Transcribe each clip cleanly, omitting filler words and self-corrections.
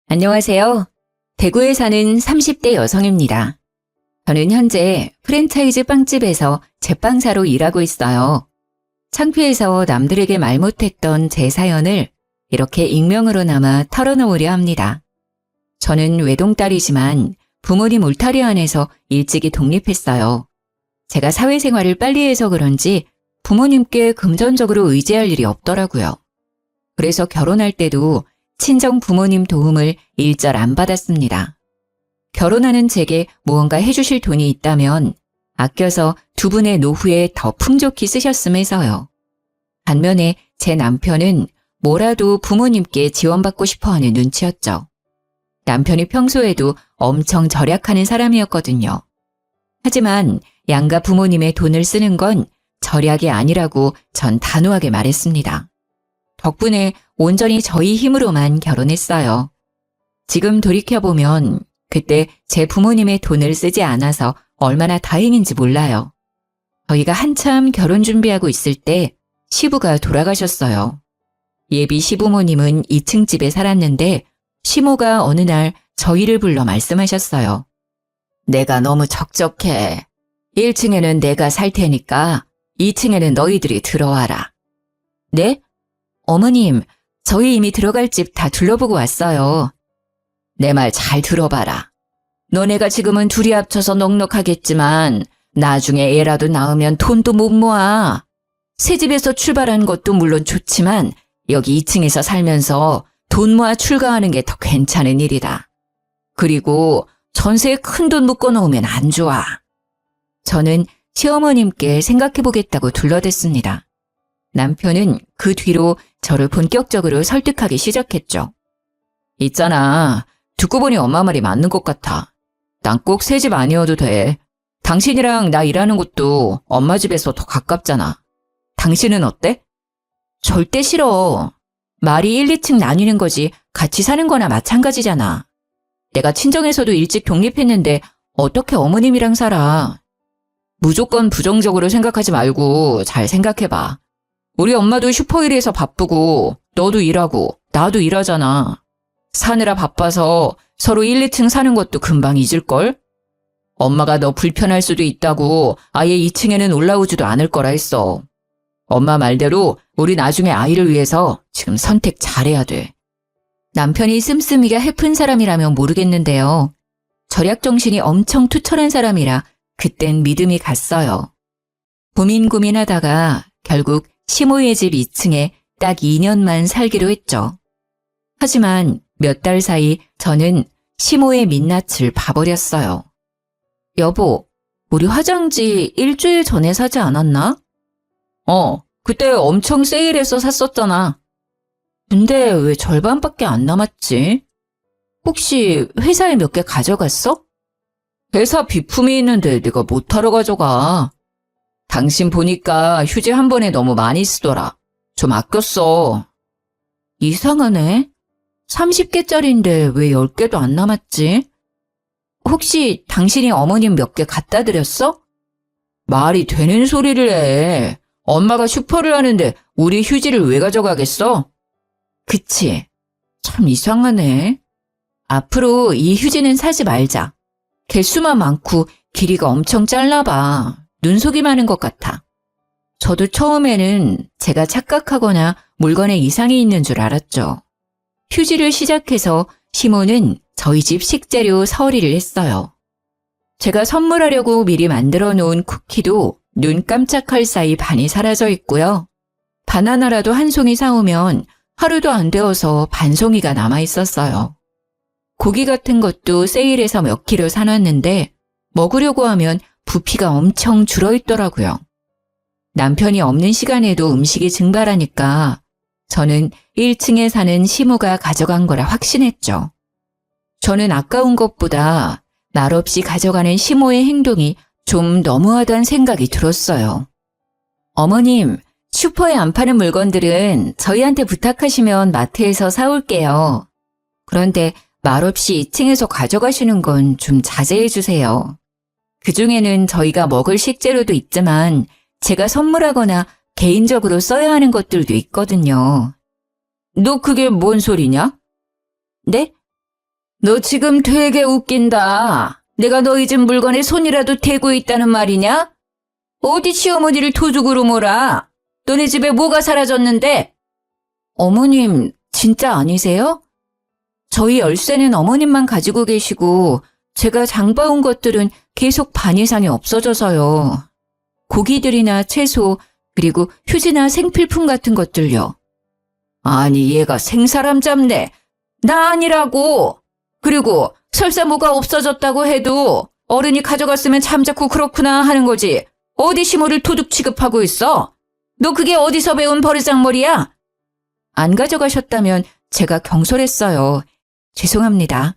안녕하세요. 대구에 사는 30대 여성입니다. 저는 현재 프랜차이즈 빵집에서 제빵사로 일하고 있어요. 창피해서 남들에게 말 못했던 제 사연을 이렇게 익명으로나마 털어놓으려 합니다. 저는 외동딸이지만 부모님 울타리 안에서 일찍이 독립했어요. 제가 사회생활을 빨리 해서 그런지 부모님께 금전적으로 의지할 일이 없더라고요. 그래서 결혼할 때도 친정 부모님 도움을 일절 안 받았습니다. 결혼하는 제게 무언가 해주실 돈이 있다면 아껴서 두 분의 노후에 더 풍족히 쓰셨음 해서요. 반면에 제 남편은 뭐라도 부모님께 지원받고 싶어하는 눈치였죠. 남편이 평소에도 엄청 절약하는 사람이었거든요. 하지만 양가 부모님의 돈을 쓰는 건 절약이 아니라고 전 단호하게 말했습니다. 덕분에 온전히 저희 힘으로만 결혼했어요. 지금 돌이켜보면 그때 제 부모님의 돈을 쓰지 않아서 얼마나 다행인지 몰라요. 저희가 한참 결혼 준비하고 있을 때 시부가 돌아가셨어요. 예비 시부모님은 2층 집에 살았는데 시모가 어느 날 저희를 불러 말씀하셨어요. 내가 너무 적적해. 1층에는 내가 살 테니까 2층에는 너희들이 들어와라. 네? 어머님, 저희 이미 들어갈 집 다 둘러보고 왔어요. 내 말 잘 들어봐라. 너네가 지금은 둘이 합쳐서 넉넉하겠지만 나중에 애라도 낳으면 돈도 못 모아. 새 집에서 출발하는 것도 물론 좋지만 여기 2층에서 살면서 돈 모아 출가하는 게 더 괜찮은 일이다. 그리고 전세에 큰 돈 묶어 놓으면 안 좋아. 저는 시어머님께 생각해보겠다고 둘러댔습니다. 남편은 그 뒤로 저를 본격적으로 설득하기 시작했죠. 있잖아. 듣고 보니 엄마 말이 맞는 것 같아. 난 꼭 새 집 아니어도 돼. 당신이랑 나 일하는 곳도 엄마 집에서 더 가깝잖아. 당신은 어때? 절대 싫어. 말이 1, 2층 나뉘는 거지 같이 사는 거나 마찬가지잖아. 내가 친정에서도 일찍 독립했는데 어떻게 어머님이랑 살아. 무조건 부정적으로 생각하지 말고 잘 생각해봐. 우리 엄마도 슈퍼일에서 바쁘고 너도 일하고 나도 일하잖아. 사느라 바빠서 서로 1, 2층 사는 것도 금방 잊을걸? 엄마가 너 불편할 수도 있다고 아예 2층에는 올라오지도 않을 거라 했어. 엄마 말대로 우리 나중에 아이를 위해서 지금 선택 잘해야 돼. 남편이 씀씀이가 해픈 사람이라면 모르겠는데요. 절약 정신이 엄청 투철한 사람이라 그땐 믿음이 갔어요. 고민하다가 결국 시모의 집 2층에 딱 2년만 살기로 했죠. 하지만 몇 달 사이 저는 시모의 민낯을 봐버렸어요. 여보, 우리 화장지 일주일 전에 사지 않았나? 그때 엄청 세일해서 샀었잖아. 근데 왜 절반밖에 안 남았지? 혹시 회사에 몇 개 가져갔어? 회사 비품이 있는데 네가 못하러 가져가. 당신 보니까 휴지 한 번에 너무 많이 쓰더라. 좀 아껴 써. 이상하네. 30개짜리인데 왜 10개도 안 남았지? 혹시 당신이 어머님 몇 개 갖다 드렸어? 말이 되는 소리를 해. 엄마가 슈퍼를 하는데 우리 휴지를 왜 가져가겠어? 그치. 참 이상하네. 앞으로 이 휴지는 사지 말자. 개수만 많고 길이가 엄청 짧나봐. 눈속이 많은 것 같아. 저도 처음에는 제가 착각하거나 물건에 이상이 있는 줄 알았죠. 휴지를 시작해서 시모는 저희 집 식재료 서리를 했어요. 제가 선물하려고 미리 만들어 놓은 쿠키도 눈 깜짝할 사이 반이 사라져 있고요. 바나나라도 한 송이 사오면 하루도 안 되어서 반 송이가 남아 있었어요. 고기 같은 것도 세일해서 몇 킬로 사놨는데 먹으려고 하면 부피가 엄청 줄어있더라고요. 남편이 없는 시간에도 음식이 증발하니까 저는 1층에 사는 시모가 가져간 거라 확신했죠. 저는 아까운 것보다 말없이 가져가는 시모의 행동이 좀 너무하다는 생각이 들었어요. 어머님, 슈퍼에 안 파는 물건들은 저희한테 부탁하시면 마트에서 사올게요. 그런데 말없이 2층에서 가져가시는 건 좀 자제해 주세요. 그중에는 저희가 먹을 식재료도 있지만 제가 선물하거나 개인적으로 써야 하는 것들도 있거든요. 너 그게 뭔 소리냐? 네? 너 지금 되게 웃긴다. 내가 너희 집 물건에 손이라도 대고 있다는 말이냐? 어디 시어머니를 도둑으로 몰아? 너네 집에 뭐가 사라졌는데? 어머님, 진짜 아니세요? 저희 열쇠는 어머님만 가지고 계시고 제가 장봐온 것들은 계속 반 이상이 없어져서요. 고기들이나 채소, 그리고 휴지나 생필품 같은 것들요. 아니, 얘가 생사람 잡네. 나 아니라고. 그리고 설사 뭐가 없어졌다고 해도 어른이 가져갔으면 잠자코 그렇구나 하는 거지. 어디 시모를 도둑 취급하고 있어? 너 그게 어디서 배운 버르장머리야? 안 가져가셨다면 제가 경솔했어요. 죄송합니다.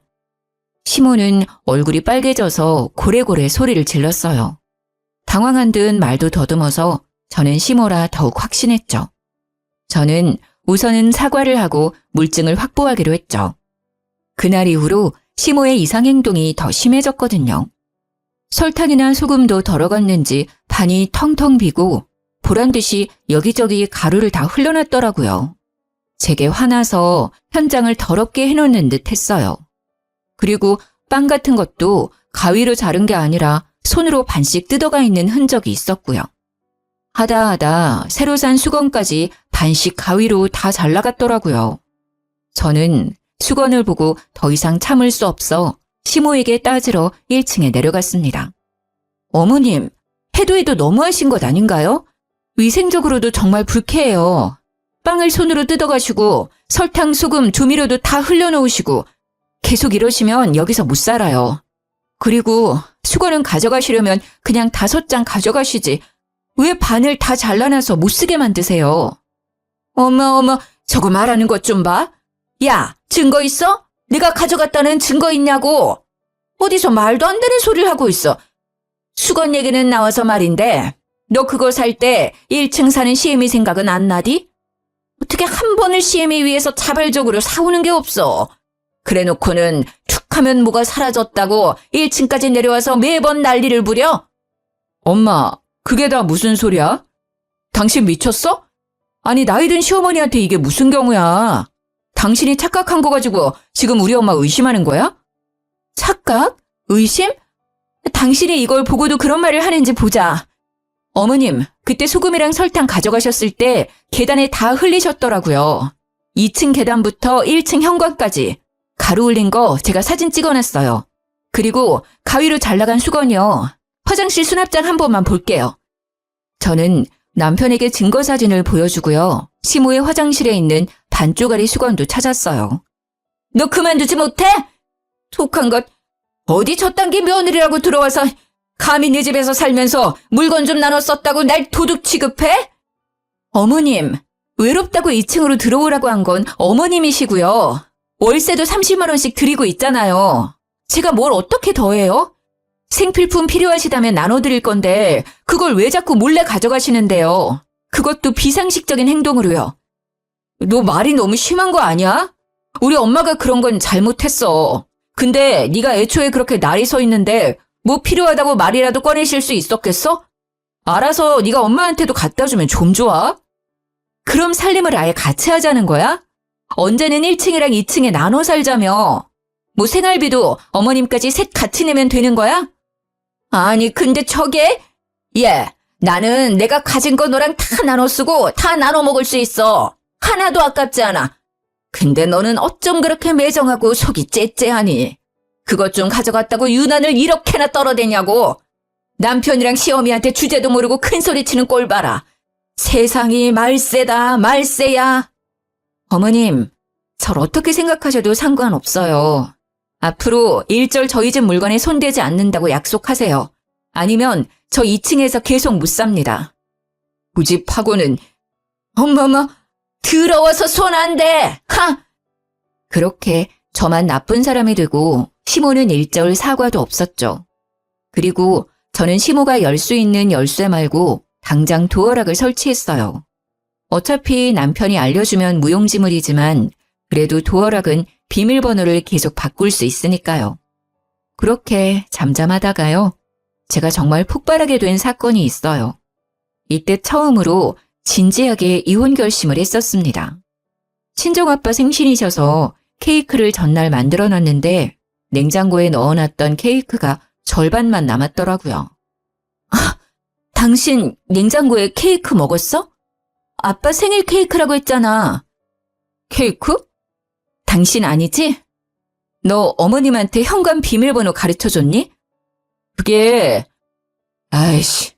시모는 얼굴이 빨개져서 고래고래 소리를 질렀어요. 당황한 듯 말도 더듬어서 저는 시모라 더욱 확신했죠. 저는 우선은 사과를 하고 물증을 확보하기로 했죠. 그날 이후로 시모의 이상 행동이 더 심해졌거든요. 설탕이나 소금도 덜어갔는지 반이 텅텅 비고 보란듯이 여기저기 가루를 다 흘려놨더라고요. 제게 화나서 현장을 더럽게 해놓는 듯 했어요. 그리고 빵 같은 것도 가위로 자른 게 아니라 손으로 반씩 뜯어가 있는 흔적이 있었고요. 하다 새로 산 수건까지 반씩 가위로 다 잘라갔더라고요. 저는 수건을 보고 더 이상 참을 수 없어 시모에게 따지러 1층에 내려갔습니다. 어머님, 해도 너무하신 것 아닌가요? 위생적으로도 정말 불쾌해요. 빵을 손으로 뜯어가시고 설탕, 소금, 조미료도 다 흘려놓으시고 계속 이러시면 여기서 못 살아요. 그리고 수건은 가져가시려면 그냥 5장 가져가시지. 왜 반을 다 잘라놔서 못 쓰게 만드세요? 어머, 저거 말하는 것 좀 봐. 야, 증거 있어? 내가 가져갔다는 증거 있냐고. 어디서 말도 안 되는 소리를 하고 있어. 수건 얘기는 나와서 말인데 너 그거 살 때 1층 사는 시애미 생각은 안 나디? 어떻게 한 번을 시애미 위해서 자발적으로 사오는 게 없어. 그래놓고는 툭 하면 뭐가 사라졌다고 1층까지 내려와서 매번 난리를 부려? 엄마, 그게 다 무슨 소리야? 당신 미쳤어? 아니, 나이든 시어머니한테 이게 무슨 경우야? 당신이 착각한 거 가지고 지금 우리 엄마 의심하는 거야? 착각? 의심? 당신이 이걸 보고도 그런 말을 하는지 보자. 어머님, 그때 소금이랑 설탕 가져가셨을 때 계단에 다 흘리셨더라고요. 2층 계단부터 1층 현관까지. 가루 흘린 거 제가 사진 찍어놨어요. 그리고 가위로 잘라간 수건이요. 화장실 수납장 한 번만 볼게요. 저는 남편에게 증거 사진을 보여주고요. 시모의 화장실에 있는 반쪽짜리 수건도 찾았어요. 너 그만두지 못해? 독한 것. 어디 저딴 게 며느리라고 들어와서 감히 네 집에서 살면서 물건 좀 나눠 썼다고 날 도둑 취급해? 어머님, 외롭다고 2층으로 들어오라고 한 건 어머님이시고요. 월세도 30만 원씩 드리고 있잖아요. 제가 뭘 어떻게 더해요? 생필품 필요하시다면 나눠드릴 건데 그걸 왜 자꾸 몰래 가져가시는데요? 그것도 비상식적인 행동으로요. 너 말이 너무 심한 거 아니야? 우리 엄마가 그런 건 잘못했어. 근데 네가 애초에 그렇게 날이 서 있는데 뭐 필요하다고 말이라도 꺼내실 수 있었겠어? 알아서 네가 엄마한테도 갖다 주면 좀 좋아? 그럼 살림을 아예 같이 하자는 거야? 언제는 1층이랑 2층에 나눠 살자며. 뭐 생활비도 어머님까지 셋 같이 내면 되는 거야? 아니 근데 저게? 나는 내가 가진 거 너랑 다 나눠 쓰고 다 나눠 먹을 수 있어. 하나도 아깝지 않아. 근데 너는 어쩜 그렇게 매정하고 속이 째째하니? 그것 좀 가져갔다고 유난을 이렇게나 떨어대냐고. 남편이랑 시어미한테 주제도 모르고 큰소리치는 꼴 봐라. 세상이 말세다 말세야. 어머님, 절 어떻게 생각하셔도 상관없어요. 앞으로 일절 저희 집 물건에 손대지 않는다고 약속하세요. 아니면 저 2층에서 계속 못 삽니다. 고집하고는 어머머, 더러워서 손 안 대! 하! 그렇게 저만 나쁜 사람이 되고 시모는 일절 사과도 없었죠. 그리고 저는 시모가 열 수 있는 열쇠 말고 당장 도어락을 설치했어요. 어차피 남편이 알려주면 무용지물이지만 그래도 도어락은 비밀번호를 계속 바꿀 수 있으니까요. 그렇게 잠잠하다가요. 제가 정말 폭발하게 된 사건이 있어요. 이때 처음으로 진지하게 이혼 결심을 했었습니다. 친정아빠 생신이셔서 케이크를 전날 만들어놨는데 냉장고에 넣어놨던 케이크가 절반만 남았더라고요. 당신 냉장고에 케이크 먹었어? 아빠 생일 케이크라고 했잖아. 케이크? 당신 아니지? 너 어머님한테 현관 비밀번호 가르쳐줬니? 그게... 아이씨.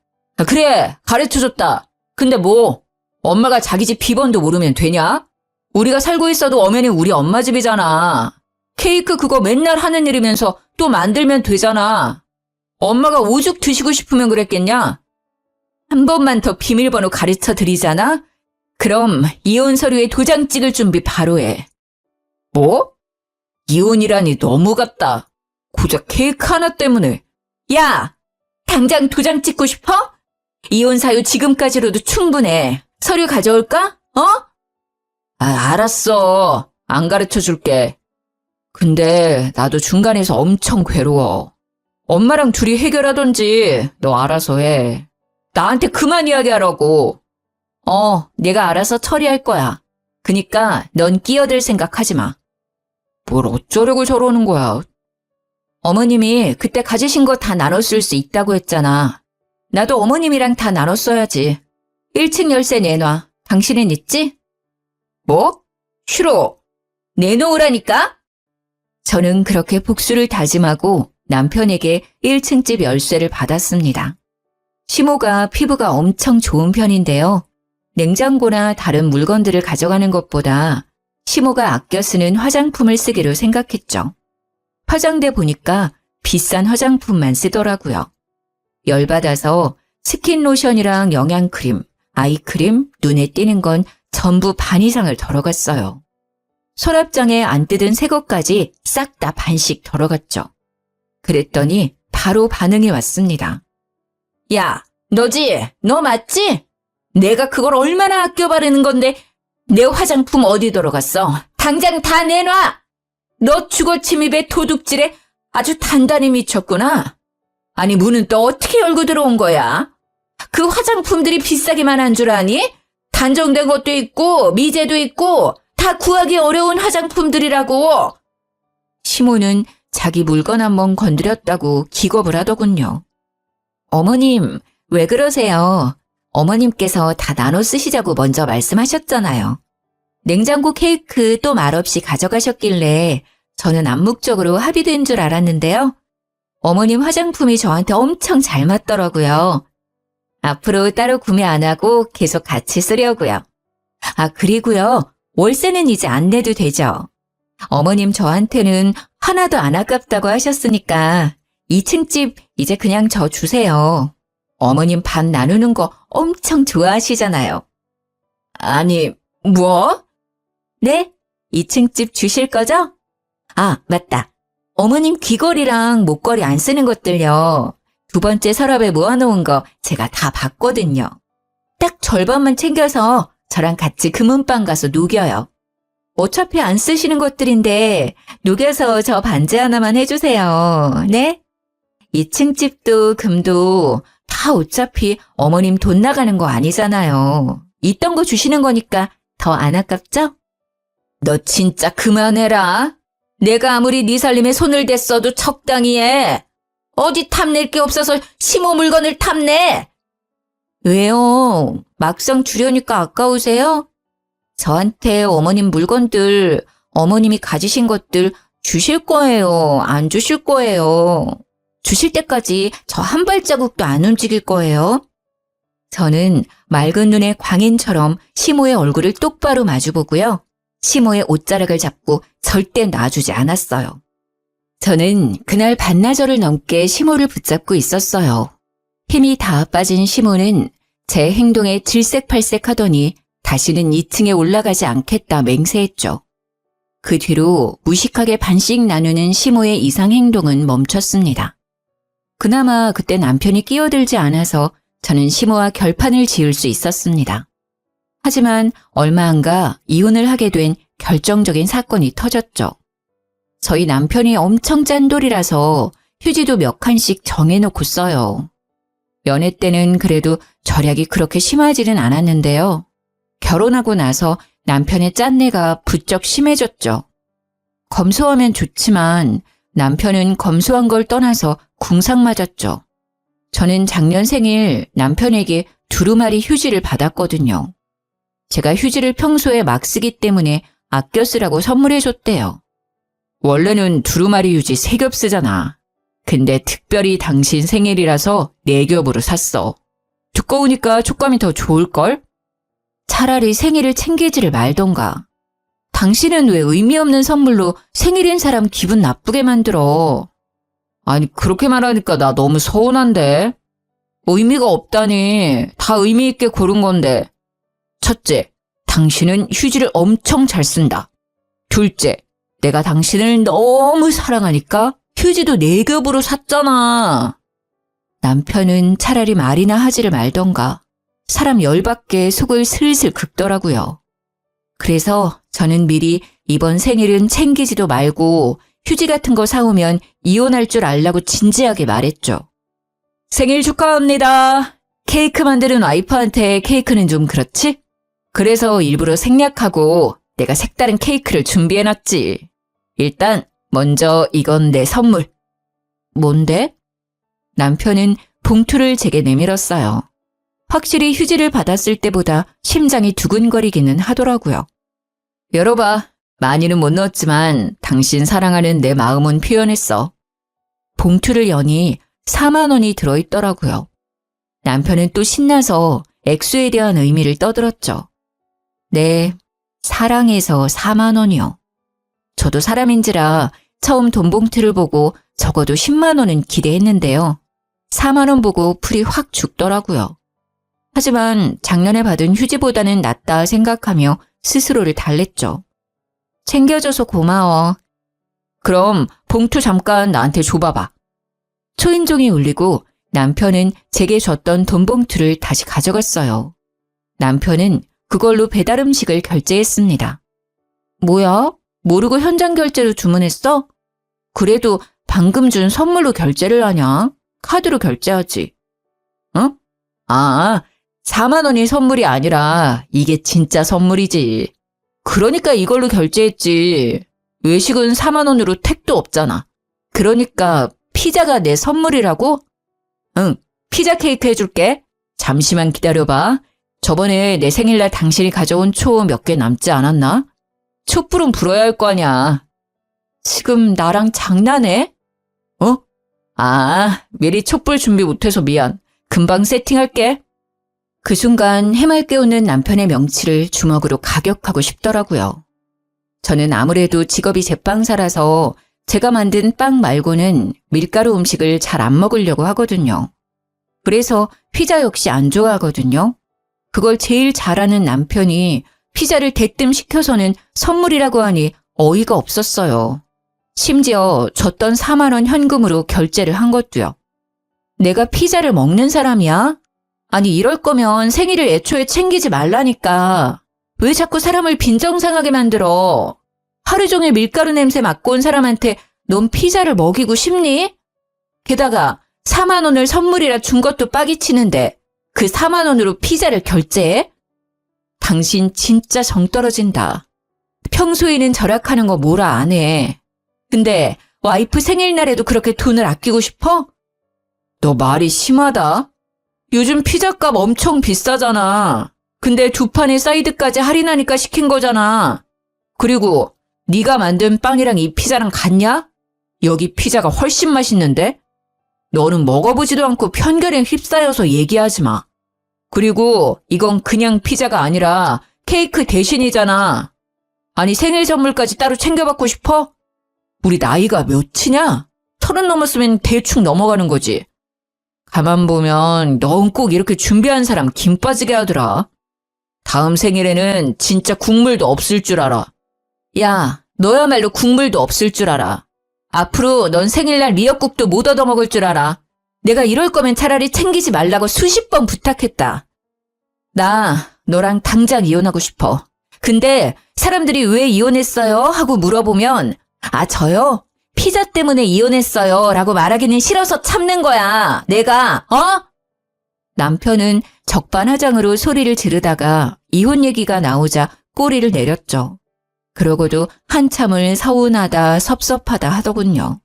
그래, 가르쳐줬다. 근데 뭐, 엄마가 자기 집 비번도 모르면 되냐? 우리가 살고 있어도 엄연히 우리 엄마 집이잖아. 케이크 그거 맨날 하는 일이면서 또 만들면 되잖아. 엄마가 오죽 드시고 싶으면 그랬겠냐? 한 번만 더 비밀번호 가르쳐 드리잖아? 그럼 이혼 서류에 도장 찍을 준비 바로 해. 뭐? 이혼이라니 너무 같다. 고작 케이크 하나 때문에. 야! 당장 도장 찍고 싶어? 이혼 사유 지금까지로도 충분해. 서류 가져올까? 알았어. 안 가르쳐 줄게. 근데 나도 중간에서 엄청 괴로워. 엄마랑 둘이 해결하던지 너 알아서 해. 나한테 그만 이야기하라고. 내가 알아서 처리할 거야. 그니까 넌 끼어들 생각하지 마. 뭘 어쩌려고 저러는 거야. 어머님이 그때 가지신 거 다 나눴을 수 있다고 했잖아. 나도 어머님이랑 다 나눴어야지. 1층 열쇠 내놔. 당신은 있지? 뭐? 싫어. 내놓으라니까? 저는 그렇게 복수를 다짐하고 남편에게 1층 집 열쇠를 받았습니다. 시모가 피부가 엄청 좋은 편인데요. 냉장고나 다른 물건들을 가져가는 것보다 시모가 아껴 쓰는 화장품을 쓰기로 생각했죠. 화장대 보니까 비싼 화장품만 쓰더라고요. 열받아서 스킨로션이랑 영양크림, 아이크림, 눈에 띄는 건 전부 반 이상을 덜어갔어요. 서랍장에 안 뜯은 새 것까지 싹 다 반씩 덜어갔죠. 그랬더니 바로 반응이 왔습니다. 야, 너지? 너 맞지? 내가 그걸 얼마나 아껴 바르는 건데 내 화장품 어디 들어갔어? 당장 다 내놔! 너 주거침입에 도둑질에 아주 단단히 미쳤구나. 아니 문은 또 어떻게 열고 들어온 거야? 그 화장품들이 비싸기만 한 줄 아니? 단정된 것도 있고 미제도 있고 다 구하기 어려운 화장품들이라고. 시모는 자기 물건 한번 건드렸다고 기겁을 하더군요. 어머님, 왜 그러세요? 어머님께서 다 나눠 쓰시자고 먼저 말씀하셨잖아요. 냉장고 케이크 또 말없이 가져가셨길래 저는 암묵적으로 합의된 줄 알았는데요. 어머님 화장품이 저한테 엄청 잘 맞더라고요. 앞으로 따로 구매 안 하고 계속 같이 쓰려고요. 그리고요. 월세는 이제 안 내도 되죠. 어머님 저한테는 하나도 안 아깝다고 하셨으니까 2층 집 이제 그냥 저 주세요. 어머님 밥 나누는 거 엄청 좋아하시잖아요. 아니, 뭐? 네? 2층 집 주실 거죠? 맞다. 어머님 귀걸이랑 목걸이 안 쓰는 것들요. 2번째 서랍에 모아놓은 거 제가 다 봤거든요. 딱 절반만 챙겨서 저랑 같이 금은방 가서 녹여요. 어차피 안 쓰시는 것들인데 녹여서 저 반지 하나만 해주세요. 네? 2층 집도 금도 다 어차피 어머님 돈 나가는 거 아니잖아요. 있던 거 주시는 거니까 더 안 아깝죠? 너 진짜 그만해라. 내가 아무리 네 살림에 손을 댔어도 적당히 해. 어디 탐낼 게 없어서 시모 물건을 탐내. 왜요? 막상 주려니까 아까우세요? 저한테 어머님 물건들, 어머님이 가지신 것들 주실 거예요? 안 주실 거예요? 주실 때까지 저 한 발자국도 안 움직일 거예요? 저는 맑은 눈의 광인처럼 시모의 얼굴을 똑바로 마주보고요. 시모의 옷자락을 잡고 절대 놔주지 않았어요. 저는 그날 반나절을 넘게 시모를 붙잡고 있었어요. 힘이 다 빠진 시모는 제 행동에 질색팔색하더니 다시는 2층에 올라가지 않겠다 맹세했죠. 그 뒤로 무식하게 반씩 나누는 시모의 이상 행동은 멈췄습니다. 그나마 그때 남편이 끼어들지 않아서 저는 시모와 결판을 지을 수 있었습니다. 하지만 얼마 안 가 이혼을 하게 된 결정적인 사건이 터졌죠. 저희 남편이 엄청 짠돌이라서 휴지도 몇 칸씩 정해놓고 써요. 연애 때는 그래도 절약이 그렇게 심하지는 않았는데요. 결혼하고 나서 남편의 짠내가 부쩍 심해졌죠. 검소하면 좋지만 남편은 검소한 걸 떠나서 궁상 맞았죠. 저는 작년 생일 남편에게 두루마리 휴지를 받았거든요. 제가 휴지를 평소에 막 쓰기 때문에 아껴 쓰라고 선물해줬대요. 원래는 두루마리 휴지 3겹 쓰잖아. 근데 특별히 당신 생일이라서 4겹으로 샀어. 두꺼우니까 촉감이 더 좋을걸? 차라리 생일을 챙기지를 말던가. 당신은 왜 의미 없는 선물로 생일인 사람 기분 나쁘게 만들어? 아니, 그렇게 말하니까 나 너무 서운한데. 의미가 없다니. 다 의미 있게 고른 건데. 첫째, 당신은 휴지를 엄청 잘 쓴다. 둘째, 내가 당신을 너무 사랑하니까 휴지도 4겹으로 샀잖아. 남편은 차라리 말이나 하지를 말던가. 사람 열받게 속을 슬슬 긁더라고요. 그래서 저는 미리 이번 생일은 챙기지도 말고 휴지 같은 거 사오면 이혼할 줄 알라고 진지하게 말했죠. 생일 축하합니다. 케이크 만드는 와이프한테 케이크는 좀 그렇지? 그래서 일부러 생략하고 내가 색다른 케이크를 준비해놨지. 일단 먼저 이건 내 선물. 뭔데? 남편은 봉투를 제게 내밀었어요. 확실히 휴지를 받았을 때보다 심장이 두근거리기는 하더라고요. 열어봐. 많이는 못 넣었지만 당신 사랑하는 내 마음은 표현했어. 봉투를 여니 4만 원이 들어있더라고요. 남편은 또 신나서 액수에 대한 의미를 떠들었죠. 네, 사랑해서 4만 원이요. 저도 사람인지라 처음 돈 봉투를 보고 적어도 10만 원은 기대했는데요. 4만 원 보고 풀이 확 죽더라고요. 하지만 작년에 받은 휴지보다는 낫다 생각하며 스스로를 달랬죠. 챙겨줘서 고마워. 그럼 봉투 잠깐 나한테 줘봐봐. 초인종이 울리고 남편은 제게 줬던 돈 봉투를 다시 가져갔어요. 남편은 그걸로 배달 음식을 결제했습니다. 뭐야? 모르고 현장 결제로 주문했어? 그래도 방금 준 선물로 결제를 하냐? 카드로 결제하지. 응? 아, 4만 원이 선물이 아니라 이게 진짜 선물이지. 그러니까 이걸로 결제했지. 외식은 4만 원으로 택도 없잖아. 그러니까 피자가 내 선물이라고? 응, 피자 케이크 해줄게. 잠시만 기다려봐. 저번에 내 생일날 당신이 가져온 초 몇 개 남지 않았나? 촛불은 불어야 할 거 아냐. 지금 나랑 장난해? 어? 아, 미리 촛불 준비 못해서 미안. 금방 세팅할게. 그 순간 해맑게 웃는 남편의 명치를 주먹으로 가격하고 싶더라고요. 저는 아무래도 직업이 제빵사라서 제가 만든 빵 말고는 밀가루 음식을 잘 안 먹으려고 하거든요. 그래서 피자 역시 안 좋아하거든요. 그걸 제일 잘하는 남편이 피자를 대뜸 시켜서는 선물이라고 하니 어이가 없었어요. 심지어 줬던 4만 원 현금으로 결제를 한 것도요. 내가 피자를 먹는 사람이야? 아니 이럴 거면 생일을 애초에 챙기지 말라니까. 왜 자꾸 사람을 빈정상하게 만들어? 하루 종일 밀가루 냄새 맡고 온 사람한테 넌 피자를 먹이고 싶니? 게다가 4만 원을 선물이라 준 것도 빠기 치는데 그 4만 원으로 피자를 결제해? 당신 진짜 정 떨어진다. 평소에는 절약하는 거 뭐라 안 해. 근데 와이프 생일날에도 그렇게 돈을 아끼고 싶어? 너 말이 심하다. 요즘 피자값 엄청 비싸잖아. 근데 2판의 사이드까지 할인하니까 시킨 거잖아. 그리고 네가 만든 빵이랑 이 피자랑 같냐? 여기 피자가 훨씬 맛있는데? 너는 먹어보지도 않고 편견에 휩싸여서 얘기하지 마. 그리고 이건 그냥 피자가 아니라 케이크 대신이잖아. 아니 생일 선물까지 따로 챙겨받고 싶어? 우리 나이가 몇이냐? 30 넘었으면 대충 넘어가는 거지. 가만 보면 넌 꼭 이렇게 준비한 사람 김 빠지게 하더라. 다음 생일에는 진짜 국물도 없을 줄 알아. 야, 너야말로 국물도 없을 줄 알아. 앞으로 넌 생일날 미역국도 못 얻어먹을 줄 알아. 내가 이럴 거면 차라리 챙기지 말라고 수십 번 부탁했다. 나 너랑 당장 이혼하고 싶어. 근데 사람들이 왜 이혼했어요? 하고 물어보면 아 저요? 피자 때문에 이혼했어요 라고 말하기는 싫어서 참는 거야. 내가 남편은 적반하장으로 소리를 지르다가 이혼 얘기가 나오자 꼬리를 내렸죠. 그러고도 한참을 서운하다 섭섭하다 하더군요.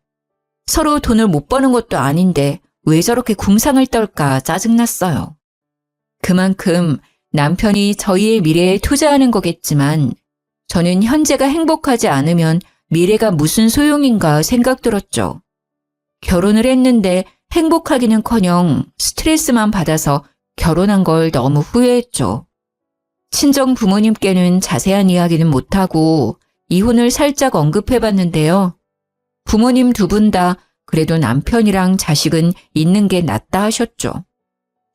서로 돈을 못 버는 것도 아닌데 왜 저렇게 궁상을 떨까 짜증났어요. 그만큼 남편이 저희의 미래에 투자하는 거겠지만 저는 현재가 행복하지 않으면 미래가 무슨 소용인가 생각 들었죠. 결혼을 했는데 행복하기는커녕 스트레스만 받아서 결혼한 걸 너무 후회했죠. 친정 부모님께는 자세한 이야기는 못하고 이혼을 살짝 언급해봤는데요. 부모님 두 분 다 그래도 남편이랑 자식은 있는 게 낫다 하셨죠.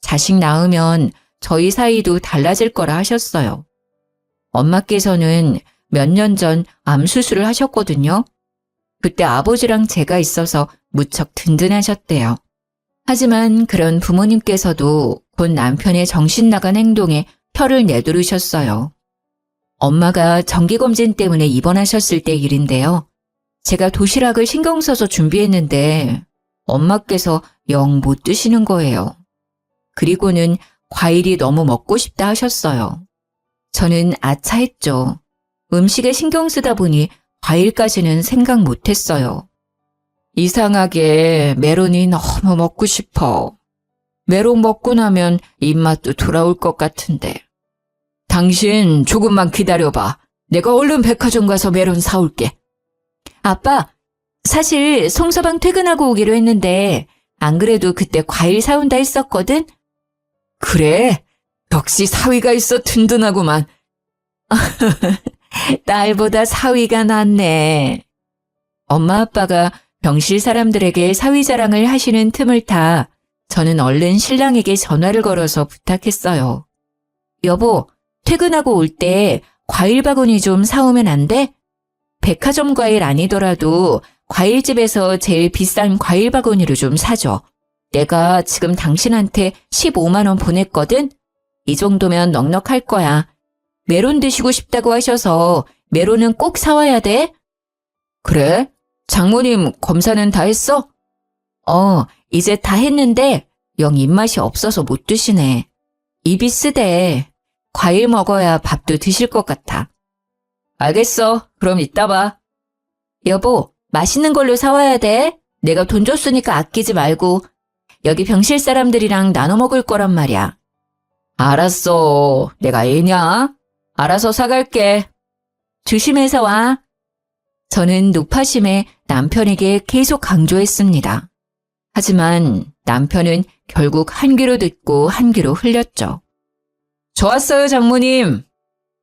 자식 낳으면 저희 사이도 달라질 거라 하셨어요. 엄마께서는 몇 년 전 암 수술을 하셨거든요. 그때 아버지랑 제가 있어서 무척 든든하셨대요. 하지만 그런 부모님께서도 곧 남편의 정신 나간 행동에 혀를 내두르셨어요. 엄마가 정기검진 때문에 입원하셨을 때 일인데요. 제가 도시락을 신경 써서 준비했는데 엄마께서 영 못 드시는 거예요. 그리고는 과일이 너무 먹고 싶다 하셨어요. 저는 아차했죠. 음식에 신경 쓰다 보니 과일까지는 생각 못 했어요. 이상하게 메론이 너무 먹고 싶어. 메론 먹고 나면 입맛도 돌아올 것 같은데. 당신 조금만 기다려봐. 내가 얼른 백화점 가서 메론 사올게. 아빠, 사실 송서방 퇴근하고 오기로 했는데 안 그래도 그때 과일 사온다 했었거든? 그래? 역시 사위가 있어 든든하구만. 딸보다 사위가 낫네. 엄마 아빠가 병실 사람들에게 사위 자랑을 하시는 틈을 타 저는 얼른 신랑에게 전화를 걸어서 부탁했어요. 여보, 퇴근하고 올 때 과일 바구니 좀 사오면 안 돼? 백화점 과일 아니더라도 과일집에서 제일 비싼 과일 바구니를 좀 사줘. 내가 지금 당신한테 15만 원 보냈거든? 이 정도면 넉넉할 거야. 메론 드시고 싶다고 하셔서 메론은 꼭 사와야 돼? 그래? 장모님 검사는 다 했어? 이제 다 했는데 영 입맛이 없어서 못 드시네. 입이 쓰대. 과일 먹어야 밥도 드실 것 같아. 알겠어. 그럼 이따 봐. 여보, 맛있는 걸로 사와야 돼. 내가 돈 줬으니까 아끼지 말고. 여기 병실 사람들이랑 나눠 먹을 거란 말이야. 알았어. 내가 애냐? 알아서 사갈게. 조심해서 와. 저는 높아심에 남편에게 계속 강조했습니다. 하지만 남편은 결국 한 귀로 듣고 한 귀로 흘렸죠. 좋았어요, 장모님.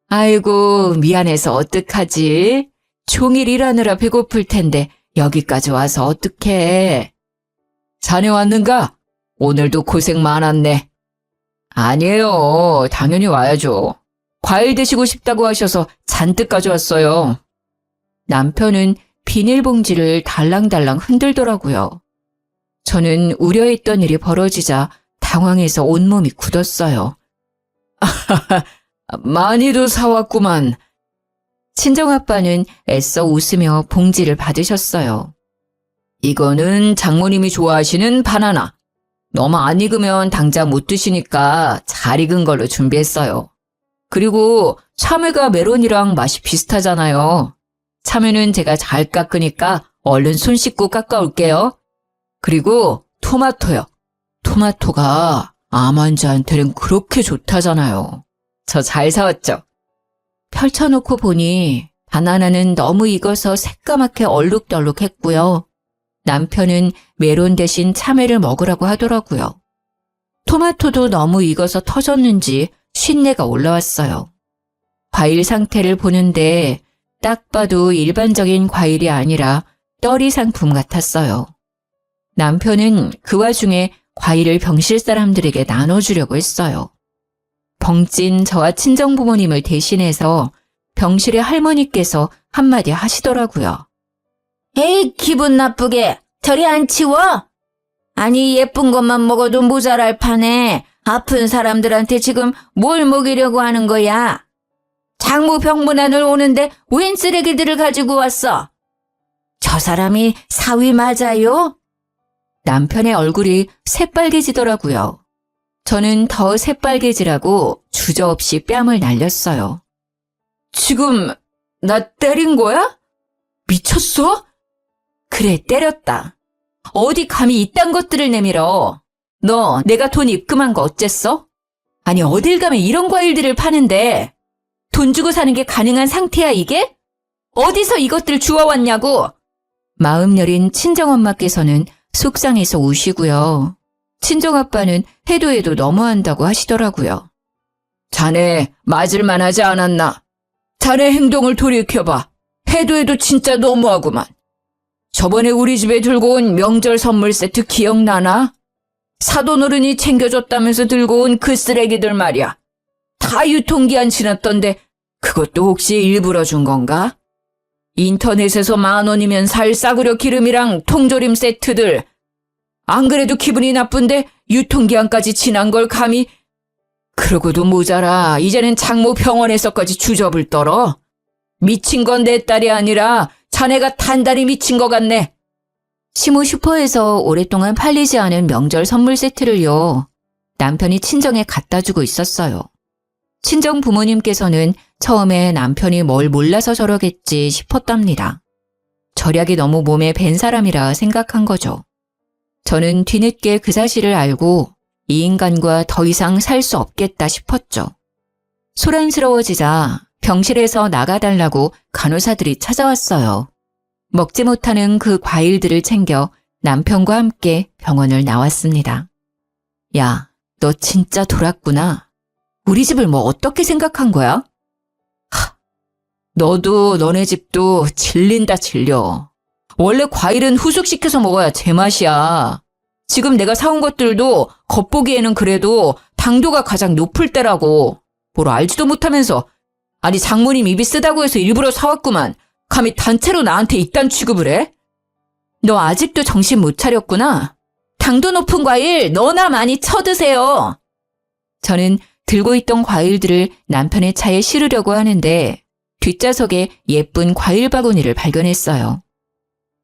아이고, 미안해서 어떡하지? 종일 일하느라 배고플 텐데 여기까지 와서 어떡해. 자네 왔는가? 오늘도 고생 많았네. 아니에요. 당연히 와야죠. 과일 드시고 싶다고 하셔서 잔뜩 가져왔어요. 남편은 비닐봉지를 달랑달랑 흔들더라고요. 저는 우려했던 일이 벌어지자 당황해서 온몸이 굳었어요. 많이도 사왔구만. 친정아빠는 애써 웃으며 봉지를 받으셨어요. 이거는 장모님이 좋아하시는 바나나. 너무 안 익으면 당장 못 드시니까 잘 익은 걸로 준비했어요. 그리고 참외가 메론이랑 맛이 비슷하잖아요. 참외는 제가 잘 깎으니까 얼른 손 씻고 깎아올게요. 그리고 토마토요. 토마토가 암 환자한테는 그렇게 좋다잖아요. 저 잘 사왔죠? 펼쳐놓고 보니 바나나는 너무 익어서 새까맣게 얼룩덜룩했고요. 남편은 메론 대신 참외를 먹으라고 하더라고요. 토마토도 너무 익어서 터졌는지 쉰내가 올라왔어요. 과일 상태를 보는데 딱 봐도 일반적인 과일이 아니라 떨이 상품 같았어요. 남편은 그 와중에 과일을 병실 사람들에게 나눠주려고 했어요. 벙찐 저와 친정부모님을 대신해서 병실의 할머니께서 한마디 하시더라고요. 에이, 기분 나쁘게 저리 안 치워? 아니, 예쁜 것만 먹어도 모자랄 판에 아픈 사람들한테 지금 뭘 먹이려고 하는 거야? 장모 병문안을 오는데 웬 쓰레기들을 가지고 왔어? 저 사람이 사위 맞아요? 남편의 얼굴이 새빨개지더라고요. 저는 더 새빨개지라고 주저없이 뺨을 날렸어요. 지금 나 때린 거야? 미쳤어? 그래, 때렸다. 어디 감히 이딴 것들을 내밀어. 너 내가 돈 입금한 거 어쨌어? 아니 어딜 가면 이런 과일들을 파는데 돈 주고 사는 게 가능한 상태야 이게? 어디서 이것들 주워왔냐고. 마음 여린 친정엄마께서는 속상해서 우시고요. 친정아빠는 해도 해도 너무한다고 하시더라고요. 자네 맞을만 하지 않았나? 자네 행동을 돌이켜봐. 해도 해도 진짜 너무하구만. 저번에 우리 집에 들고 온 명절 선물 세트 기억나나? 사돈어른이 챙겨줬다면서 들고 온 그 쓰레기들 말이야. 다 유통기한 지났던데 그것도 혹시 일부러 준 건가? 인터넷에서 10,000원이면 살 싸구려 기름이랑 통조림 세트들. 안 그래도 기분이 나쁜데 유통기한까지 지난 걸 감히. 그러고도 모자라 이제는 장모 병원에서까지 주접을 떨어. 미친 건 내 딸이 아니라 자네가 단단히 미친 것 같네. 시모 슈퍼에서 오랫동안 팔리지 않은 명절 선물 세트를요. 남편이 친정에 갖다 주고 있었어요. 친정 부모님께서는 처음에 남편이 뭘 몰라서 저러겠지 싶었답니다. 절약이 너무 몸에 밴 사람이라 생각한 거죠. 저는 뒤늦게 그 사실을 알고 이 인간과 더 이상 살 수 없겠다 싶었죠. 소란스러워지자 병실에서 나가달라고 간호사들이 찾아왔어요. 먹지 못하는 그 과일들을 챙겨 남편과 함께 병원을 나왔습니다. 야, 너 진짜 돌았구나. 우리 집을 뭐 어떻게 생각한 거야? 너도 너네 집도 질린다 질려. 원래 과일은 후숙시켜서 먹어야 제맛이야. 지금 내가 사온 것들도 겉보기에는 그래도 당도가 가장 높을 때라고. 뭘 알지도 못하면서. 아니 장모님 입이 쓰다고 해서 일부러 사왔구만. 감히 단체로 나한테 이딴 취급을 해? 너 아직도 정신 못 차렸구나. 당도 높은 과일 너나 많이 쳐드세요. 저는 들고 있던 과일들을 남편의 차에 실으려고 하는데 뒷좌석에 예쁜 과일 바구니를 발견했어요.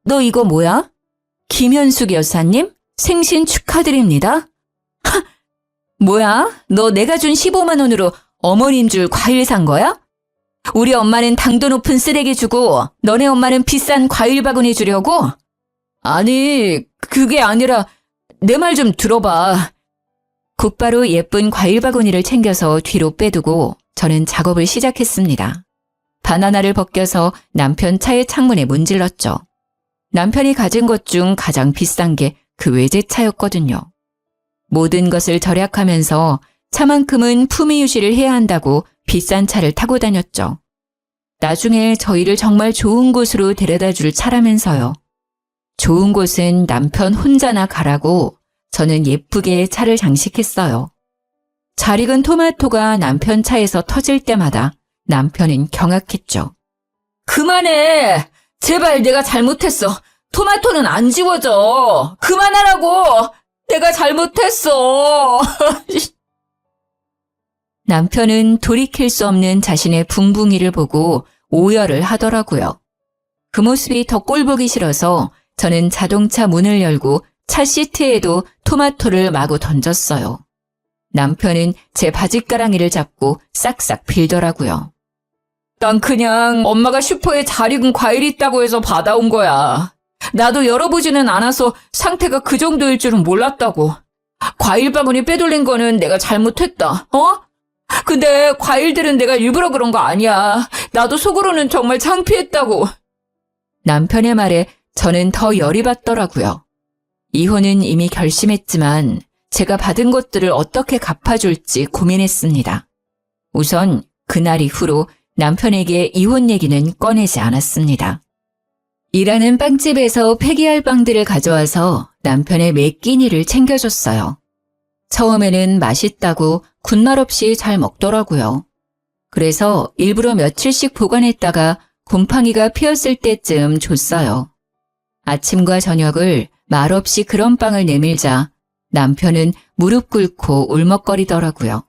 너 이거 뭐야? 김현숙 여사님? 생신 축하드립니다. 하! 뭐야? 너 내가 준 15만 원으로 어머님 줄 과일 산 거야? 우리 엄마는 당도 높은 쓰레기 주고 너네 엄마는 비싼 과일 바구니 주려고? 아니, 그게 아니라 내 말 좀 들어봐. 곧바로 예쁜 과일 바구니를 챙겨서 뒤로 빼두고 저는 작업을 시작했습니다. 바나나를 벗겨서 남편 차의 창문에 문질렀죠. 남편이 가진 것 중 가장 비싼 게 그 외제차였거든요. 모든 것을 절약하면서 차만큼은 품위 유지를 해야 한다고 비싼 차를 타고 다녔죠. 나중에 저희를 정말 좋은 곳으로 데려다 줄 차라면서요. 좋은 곳은 남편 혼자나 가라고 저는 예쁘게 차를 장식했어요. 잘 익은 토마토가 남편 차에서 터질 때마다 남편은 경악했죠. 그만해! 제발 내가 잘못했어. 토마토는 안 지워져. 그만하라고! 내가 잘못했어. 남편은 돌이킬 수 없는 자신의 붕붕이를 보고 오열을 하더라고요. 그 모습이 더 꼴보기 싫어서 저는 자동차 문을 열고 차 시트에도 토마토를 마구 던졌어요. 남편은 제 바짓가랑이를 잡고 싹싹 빌더라고요. 난 그냥 엄마가 슈퍼에 잘 익은 과일이 있다고 해서 받아온 거야. 나도 열어보지는 않아서 상태가 그 정도일 줄은 몰랐다고. 과일 바구니 빼돌린 거는 내가 잘못했다. 어? 근데 과일들은 내가 일부러 그런 거 아니야. 나도 속으로는 정말 창피했다고. 남편의 말에 저는 더 열이 받더라고요. 이혼은 이미 결심했지만 제가 받은 것들을 어떻게 갚아줄지 고민했습니다. 우선 그날 이후로 남편에게 이혼 얘기는 꺼내지 않았습니다. 일하는 빵집에서 폐기할 빵들을 가져와서 남편의 매 끼니를 챙겨줬어요. 처음에는 맛있다고 군말 없이 잘 먹더라고요. 그래서 일부러 며칠씩 보관했다가 곰팡이가 피었을 때쯤 줬어요. 아침과 저녁을 말없이 그런 빵을 내밀자 남편은 무릎 꿇고 울먹거리더라고요.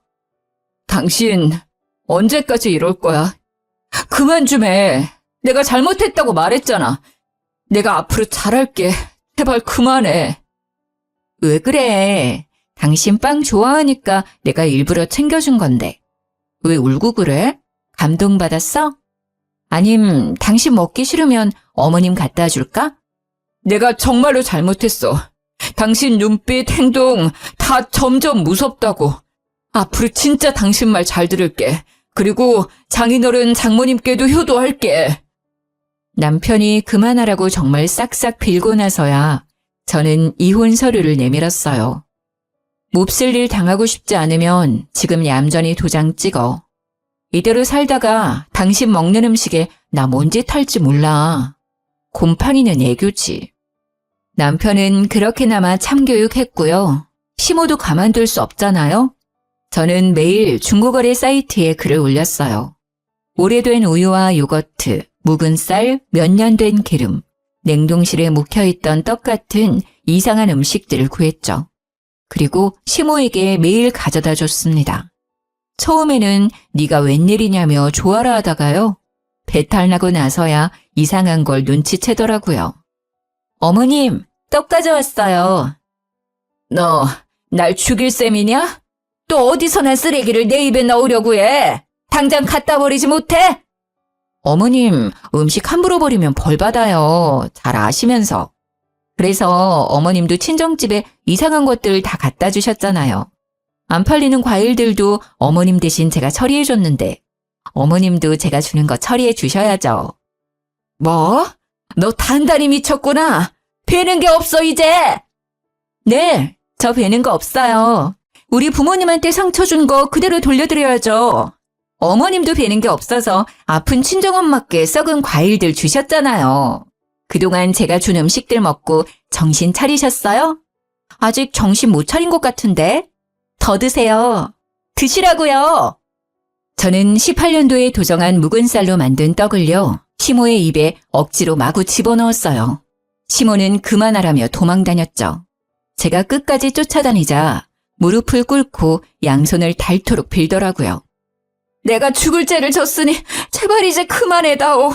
당신 언제까지 이럴 거야? 그만 좀 해. 내가 잘못했다고 말했잖아. 내가 앞으로 잘할게. 제발 그만해. 왜 그래? 당신 빵 좋아하니까 내가 일부러 챙겨준 건데. 왜 울고 그래? 감동받았어? 아님 당신 먹기 싫으면 어머님 갖다 줄까? 내가 정말로 잘못했어. 당신 눈빛, 행동 다 점점 무섭다고. 앞으로 진짜 당신 말 잘 들을게. 그리고 장인어른 장모님께도 효도할게. 남편이 그만하라고 정말 싹싹 빌고 나서야 저는 이혼 서류를 내밀었어요. 몹쓸 일 당하고 싶지 않으면 지금 얌전히 도장 찍어. 이대로 살다가 당신 먹는 음식에 나 뭔 짓 할지 몰라. 곰팡이는 애교지. 남편은 그렇게나마 참교육했고요. 시모도 가만둘 수 없잖아요. 저는 매일 중고거래 사이트에 글을 올렸어요. 오래된 우유와 요거트, 묵은 쌀, 몇 년 된 기름, 냉동실에 묵혀있던 떡 같은 이상한 음식들을 구했죠. 그리고 시모에게 매일 가져다 줬습니다. 처음에는 네가 웬일이냐며 좋아라 하다가요. 배탈 나고 나서야 이상한 걸 눈치채더라고요. 어머님, 떡 가져왔어요. 너 날 죽일 셈이냐? 또 어디서나 쓰레기를 내 입에 넣으려고 해? 당장 갖다 버리지 못해? 어머님, 음식 함부로 버리면 벌 받아요. 잘 아시면서. 그래서 어머님도 친정집에 이상한 것들 다 갖다 주셨잖아요. 안 팔리는 과일들도 어머님 대신 제가 처리해 줬는데 어머님도 제가 주는 거 처리해 주셔야죠. 뭐? 너 단단히 미쳤구나. 배는 게 없어 이제. 네, 저 배는 거 없어요. 우리 부모님한테 상처 준 거 그대로 돌려드려야죠. 어머님도 배는 게 없어서 아픈 친정엄마께 썩은 과일들 주셨잖아요. 그동안 제가 준 음식들 먹고 정신 차리셨어요? 아직 정신 못 차린 것 같은데? 더 드세요. 드시라고요. 저는 18년도에 도정한 묵은 쌀로 만든 떡을요. 시모의 입에 억지로 마구 집어넣었어요. 시모는 그만하라며 도망다녔죠. 제가 끝까지 쫓아다니자 무릎을 꿇고 양손을 닳도록 빌더라고요. 내가 죽을 죄를 졌으니 제발 이제 그만해다오.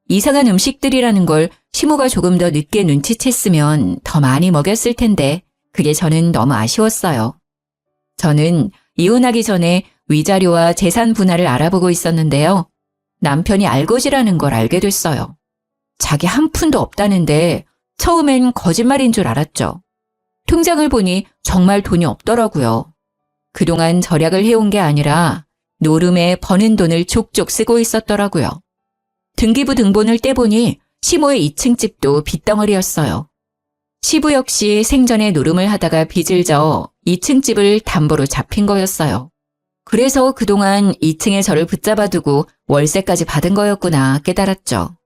이상한 음식들이라는 걸 시모가 조금 더 늦게 눈치챘으면 더 많이 먹였을 텐데 그게 저는 너무 아쉬웠어요. 저는 이혼하기 전에 위자료와 재산 분할을 알아보고 있었는데요. 남편이 알거지라는 걸 알게 됐어요. 자기 한 푼도 없다는데 처음엔 거짓말인 줄 알았죠. 통장을 보니 정말 돈이 없더라고요. 그동안 절약을 해온 게 아니라 노름에 버는 돈을 족족 쓰고 있었더라고요. 등기부 등본을 떼보니 시모의 2층 집도 빚덩어리였어요. 시부 역시 생전에 노름을 하다가 빚을 져 2층 집을 담보로 잡힌 거였어요. 그래서 그동안 2층에 저를 붙잡아두고 월세까지 받은 거였구나 깨달았죠.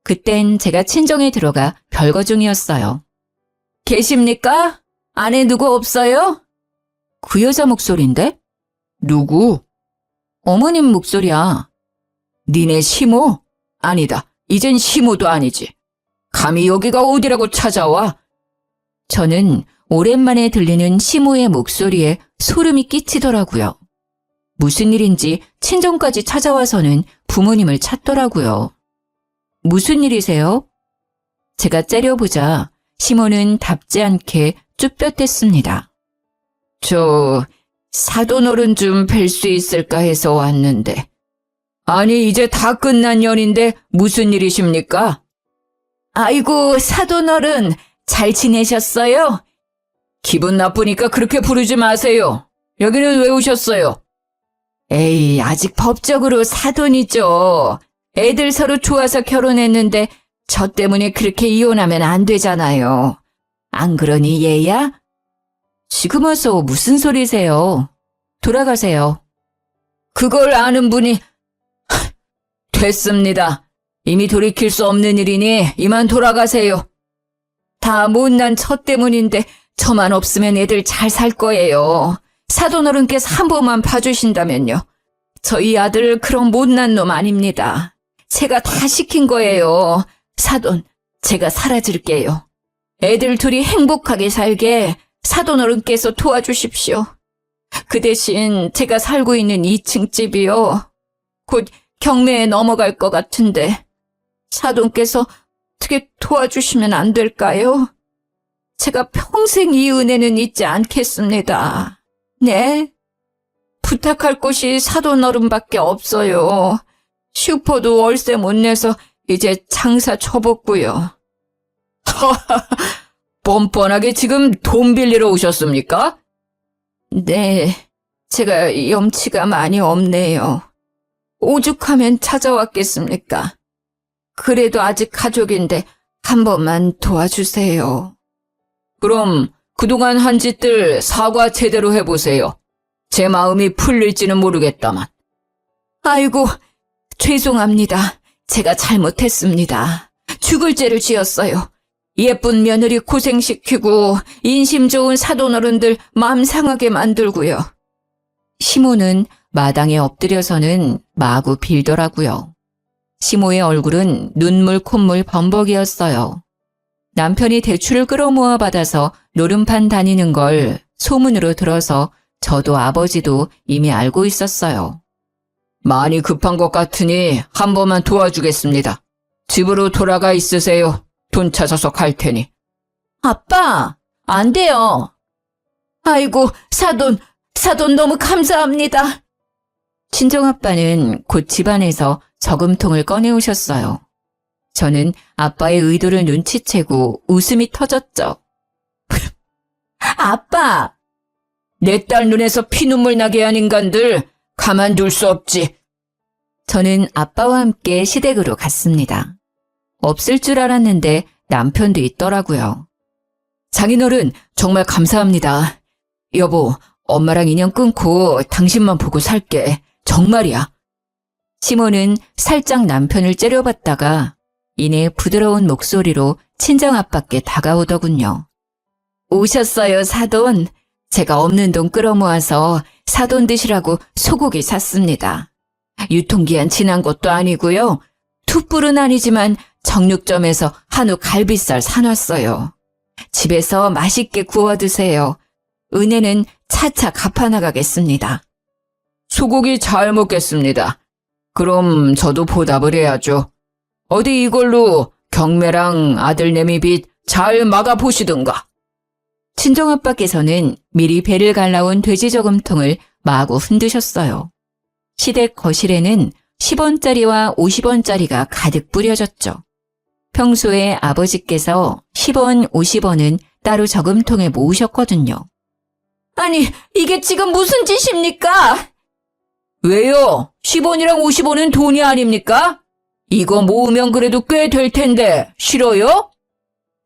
그땐 제가 친정에 들어가 별거 중이었어요. 계십니까? 안에 누구 없어요? 그 여자 목소리인데? 누구? 어머님 목소리야. 니네 시모? 아니다. 이젠 시모도 아니지. 감히 여기가 어디라고 찾아와? 저는 오랜만에 들리는 시모의 목소리에 소름이 끼치더라고요. 무슨 일인지 친정까지 찾아와서는 부모님을 찾더라고요. 무슨 일이세요? 제가 째려보자 시모는 답지 않게 쭈뼛댔습니다. 저 사돈어른 좀 뵐 수 있을까 해서 왔는데. 아니 이제 다 끝난 연인데 무슨 일이십니까? 아이고 사돈어른 잘 지내셨어요? 기분 나쁘니까 그렇게 부르지 마세요. 여기는 왜 오셨어요? 에이 아직 법적으로 사돈이죠. 애들 서로 좋아서 결혼했는데 저 때문에 그렇게 이혼하면 안 되잖아요. 안 그러니 얘야? 지금 와서 무슨 소리세요? 돌아가세요. 그걸 아는 분이 됐습니다. 이미 돌이킬 수 없는 일이니 이만 돌아가세요. 다 못난 처 때문인데 저만 없으면 애들 잘 살 거예요. 사돈어른께서 한 번만 봐주신다면요. 저희 아들 그런 못난 놈 아닙니다. 제가 다 시킨 거예요. 사돈, 제가 사라질게요. 애들 둘이 행복하게 살게 사돈어른께서 도와주십시오. 그 대신 제가 살고 있는 2층 집이요. 곧 경매에 넘어갈 것 같은데 사돈께서 어떻게 도와주시면 안 될까요? 제가 평생 이 은혜는 잊지 않겠습니다. 네? 부탁할 곳이 사돈어른밖에 없어요. 슈퍼도 월세 못 내서 이제 장사 접었고요. 뻔뻔하게 지금 돈 빌리러 오셨습니까? 네, 제가 염치가 많이 없네요. 오죽하면 찾아왔겠습니까? 그래도 아직 가족인데 한 번만 도와주세요. 그럼 그동안 한 짓들 사과 제대로 해보세요. 제 마음이 풀릴지는 모르겠다만. 아이고, 죄송합니다. 제가 잘못했습니다. 죽을 죄를 지었어요. 예쁜 며느리 고생시키고 인심 좋은 사돈어른들 마음 상하게 만들고요. 시모는 마당에 엎드려서는 마구 빌더라고요. 시모의 얼굴은 눈물 콧물 범벅이었어요. 남편이 대출을 끌어모아 받아서 노름판 다니는 걸 소문으로 들어서 저도 아버지도 이미 알고 있었어요. 많이 급한 것 같으니 한 번만 도와주겠습니다. 집으로 돌아가 있으세요. 돈 찾아서 갈 테니. 아빠, 안 돼요. 아이고, 사돈 너무 감사합니다. 친정아빠는 곧 집안에서 저금통을 꺼내오셨어요. 저는 아빠의 의도를 눈치채고 웃음이 터졌죠. 아빠! 내 딸 눈에서 피눈물 나게 한 인간들 가만둘 수 없지. 저는 아빠와 함께 시댁으로 갔습니다. 없을 줄 알았는데 남편도 있더라고요. 장인어른 정말 감사합니다. 여보, 엄마랑 인연 끊고 당신만 보고 살게. 정말이야. 시모는 살짝 남편을 째려봤다가 이내 부드러운 목소리로 친정아빠께 다가오더군요. 오셨어요, 사돈. 제가 없는 돈 끌어모아서 사돈 드시라고 소고기 샀습니다. 유통기한 지난 것도 아니고요. 툭불은 아니지만 정육점에서 한우 갈비살 사놨어요. 집에서 맛있게 구워 드세요. 은혜는 차차 갚아나가겠습니다. 소고기 잘 먹겠습니다. 그럼 저도 보답을 해야죠. 어디 이걸로 경매랑 아들내미 빚 잘 막아보시든가. 친정아빠께서는 미리 배를 갈라온 돼지저금통을 마구 흔드셨어요. 시댁 거실에는 10원짜리와 50원짜리가 가득 뿌려졌죠. 평소에 아버지께서 10원, 50원은 따로 저금통에 모으셨거든요. 아니, 이게 지금 무슨 짓입니까? 왜요? 10원이랑 50원은 돈이 아닙니까? 이거 모으면 그래도 꽤 될 텐데 싫어요?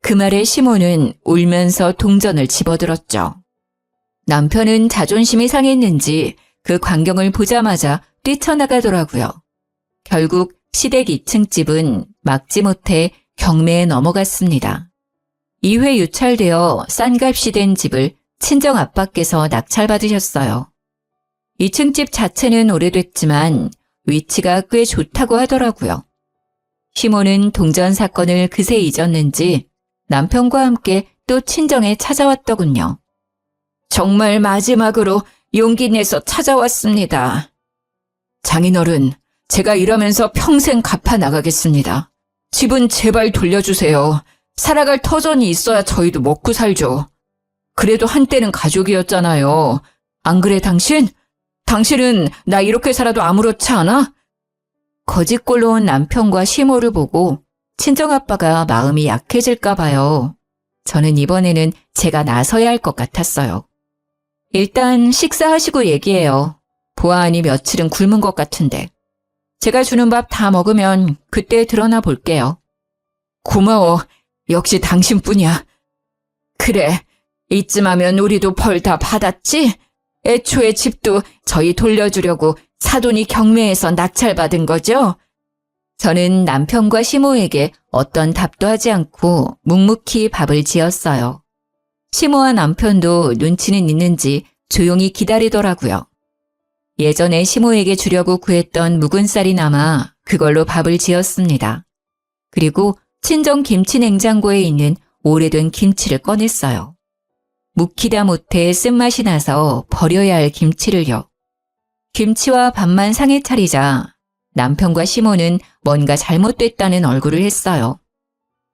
그 말에 시모는 울면서 동전을 집어들었죠. 남편은 자존심이 상했는지 그 광경을 보자마자 뛰쳐나가더라고요. 결국 시댁 2층 집은 막지 못해 경매에 넘어갔습니다. 2회 유찰되어 싼 값이 된 집을 친정아빠께서 낙찰받으셨어요. 2층 집 자체는 오래됐지만 위치가 꽤 좋다고 하더라고요. 시모는 동전 사건을 그새 잊었는지 남편과 함께 또 친정에 찾아왔더군요. 정말 마지막으로 용기 내서 찾아왔습니다. 장인어른, 제가 일하면서 평생 갚아 나가겠습니다. 집은 제발 돌려주세요. 살아갈 터전이 있어야 저희도 먹고 살죠. 그래도 한때는 가족이었잖아요. 안 그래 당신? 당신은 나 이렇게 살아도 아무렇지 않아? 거짓골로 온 남편과 시모를 보고 친정아빠가 마음이 약해질까 봐요. 저는 이번에는 제가 나서야 할 것 같았어요. 일단 식사하시고 얘기해요. 보아하니 며칠은 굶은 것 같은데. 제가 주는 밥 다 먹으면 그때 드러나 볼게요. 고마워. 역시 당신뿐이야. 그래, 이쯤 하면 우리도 벌 다 받았지? 애초에 집도 저희 돌려주려고 사돈이 경매에서 낙찰받은 거죠? 저는 남편과 시모에게 어떤 답도 하지 않고 묵묵히 밥을 지었어요. 시모와 남편도 눈치는 있는지 조용히 기다리더라고요. 예전에 시모에게 주려고 구했던 묵은 쌀이 남아 그걸로 밥을 지었습니다. 그리고 친정 김치 냉장고에 있는 오래된 김치를 꺼냈어요. 묵히다 못해 쓴맛이 나서 버려야 할 김치를요. 김치와 밥만 상에 차리자 남편과 시모는 뭔가 잘못됐다는 얼굴을 했어요.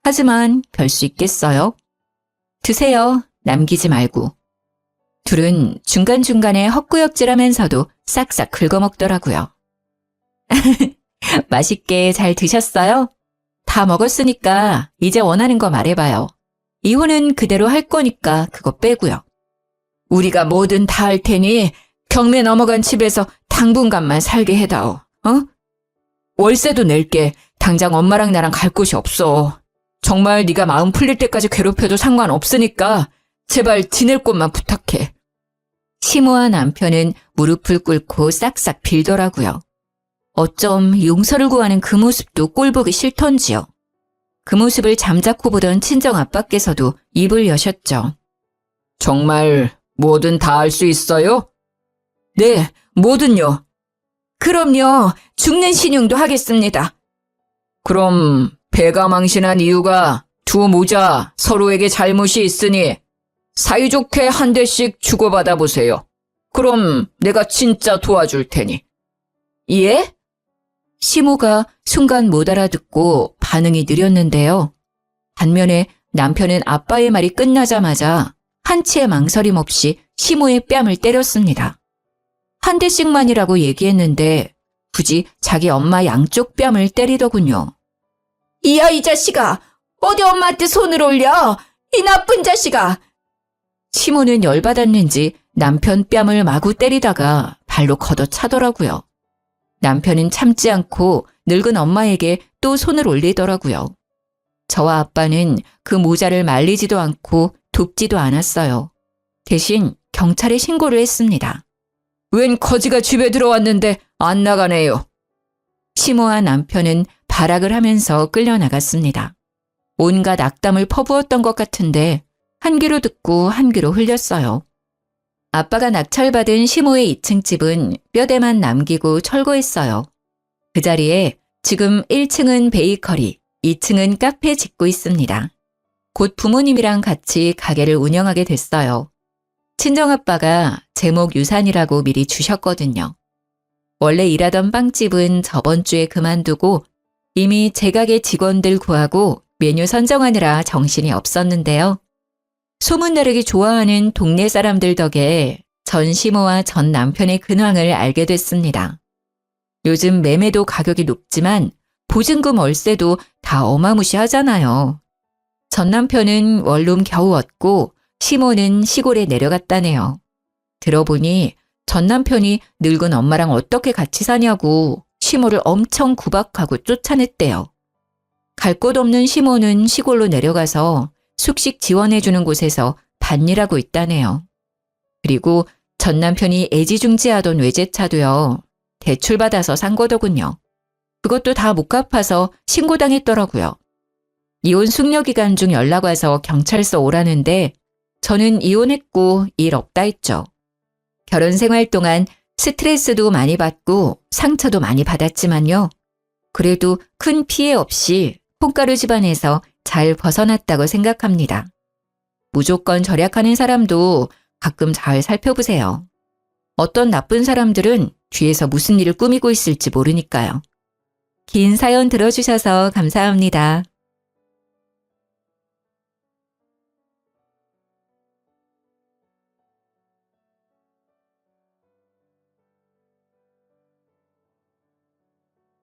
하지만 별 수 있겠어요? 드세요. 남기지 말고. 둘은 중간중간에 헛구역질하면서도 싹싹 긁어먹더라고요. 맛있게 잘 드셨어요? 다 먹었으니까 이제 원하는 거 말해봐요. 이혼은 그대로 할 거니까 그거 빼고요. 우리가 뭐든 다 할 테니 경매 넘어간 집에서 당분간만 살게 해다오. 월세도 낼게. 당장 엄마랑 나랑 갈 곳이 없어. 정말 네가 마음 풀릴 때까지 괴롭혀도 상관없으니까 제발 지낼 곳만 부탁해. 시모와 남편은 무릎을 꿇고 싹싹 빌더라고요. 어쩜 용서를 구하는 그 모습도 꼴보기 싫던지요. 그 모습을 잠자코 보던 친정아빠께서도 입을 여셨죠. 정말 뭐든 다 할 수 있어요? 네, 뭐든요. 그럼요, 죽는 신용도 하겠습니다. 그럼 배가 망신한 이유가 두 모자 서로에게 잘못이 있으니 사이좋게 한 대씩 주고받아 보세요. 그럼 내가 진짜 도와줄 테니. 예? 시모가 순간 못 알아듣고 반응이 느렸는데요. 반면에 남편은 아빠의 말이 끝나자마자 한치의 망설임 없이 시모의 뺨을 때렸습니다. 한 대씩만이라고 얘기했는데 굳이 자기 엄마 양쪽 뺨을 때리더군요. 이야, 이 자식아! 어디 엄마한테 손을 올려! 이 나쁜 자식아! 시모는 열받았는지 남편 뺨을 마구 때리다가 발로 걷어차더라고요. 남편은 참지 않고 늙은 엄마에게 또 손을 올리더라고요. 저와 아빠는 그 모자를 말리지도 않고 돕지도 않았어요. 대신 경찰에 신고를 했습니다. 웬 거지가 집에 들어왔는데 안 나가네요. 시모와 남편은 발악을 하면서 끌려나갔습니다. 온갖 악담을 퍼부었던 것 같은데 한 귀로 듣고 한 귀로 흘렸어요. 아빠가 낙찰받은 시모의 2층 집은 뼈대만 남기고 철거했어요. 그 자리에 지금 1층은 베이커리, 2층은 카페 짓고 있습니다. 곧 부모님이랑 같이 가게를 운영하게 됐어요. 친정아빠가 제목 유산이라고 미리 주셨거든요. 원래 일하던 빵집은 저번 주에 그만두고 이미 제 가게 직원들 구하고 메뉴 선정하느라 정신이 없었는데요. 소문나르기 좋아하는 동네 사람들 덕에 전 시모와 전 남편의 근황을 알게 됐습니다. 요즘 매매도 가격이 높지만 보증금 월세도 다 어마무시하잖아요. 전 남편은 원룸 겨우 얻고 시모는 시골에 내려갔다네요. 들어보니 전 남편이 늙은 엄마랑 어떻게 같이 사냐고 시모를 엄청 구박하고 쫓아냈대요. 갈 곳 없는 시모는 시골로 내려가서 숙식 지원해주는 곳에서 밭일하고 있다네요. 그리고 전 남편이 애지중지하던 외제차도요. 대출받아서 산 거더군요. 그것도 다 못 갚아서 신고당했더라고요. 이혼 숙려 기간 중 연락 와서 경찰서 오라는데 저는 이혼했고 일 없다 했죠. 결혼 생활 동안 스트레스도 많이 받고 상처도 많이 받았지만요. 그래도 큰 피해 없이 콩가루 집안에서 잘 벗어났다고 생각합니다. 무조건 절약하는 사람도 가끔 잘 살펴보세요. 어떤 나쁜 사람들은 뒤에서 무슨 일을 꾸미고 있을지 모르니까요. 긴 사연 들어주셔서 감사합니다.